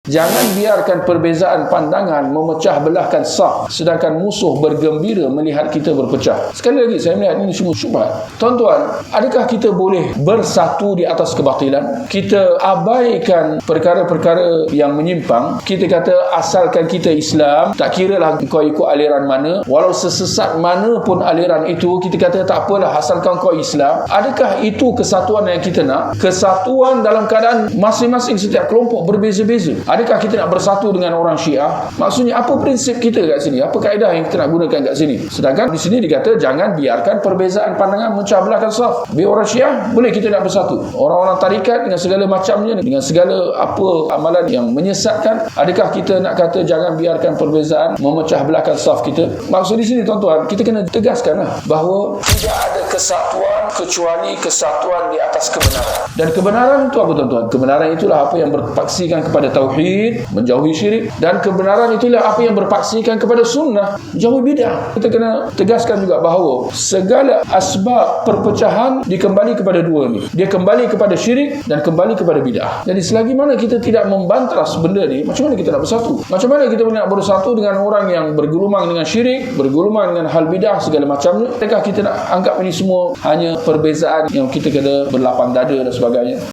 Jangan biarkan perbezaan pandangan memecah belahkan saf, sedangkan musuh bergembira melihat kita berpecah. Sekali lagi, saya melihat ini semua syubhat. Tuan-tuan, adakah kita boleh bersatu di atas kebatilan? Kita abaikan perkara-perkara yang menyimpang. Kita kata asalkan kita Islam, tak kiralah kau ikut aliran mana, walau sesesat mana pun aliran itu, kita kata tak apalah asalkan kau Islam. Adakah itu kesatuan yang kita nak? Kesatuan dalam keadaan masing-masing setiap kelompok berbeza-beza. Adakah kita nak bersatu dengan orang Syiah? Maksudnya apa prinsip kita kat sini? Apa kaedah yang kita nak gunakan kat sini? Sedangkan di sini dikata jangan biarkan perbezaan pandangan memecah belahkan saf. Biar orang Syiah boleh kita nak bersatu. Orang-orang tarikat dengan segala macamnya, dengan segala apa amalan yang menyesatkan, adakah kita nak kata jangan biarkan perbezaan memecah belahkan saf kita? Maksud di sini tuan-tuan, kita kena tegaskanlah bahawa tidak ada kesatuan kecuali kesatuan di atas kebenaran. Dan kebenaran itu apa tuan-tuan? Kebenaran itulah apa yang berpaksikan kepada tauhid, menjauhi syirik, dan kebenaran itulah apa yang berpaksikan kepada sunnah, jauhi bidah. Kita kena tegaskan juga bahawa segala asbab perpecahan dikembali kepada dua ni. Dia kembali kepada syirik dan kembali kepada bidah. Jadi selagi mana kita tidak membantras benda ni, macam mana kita nak bersatu? Macam mana kita nak bersatu dengan orang yang bergelumang dengan syirik, bergelumang dengan hal bidah segala macamnya? Adakah kita nak anggap ini semua hanya perbezaan yang kita kena berlapang dada dan sebagainya?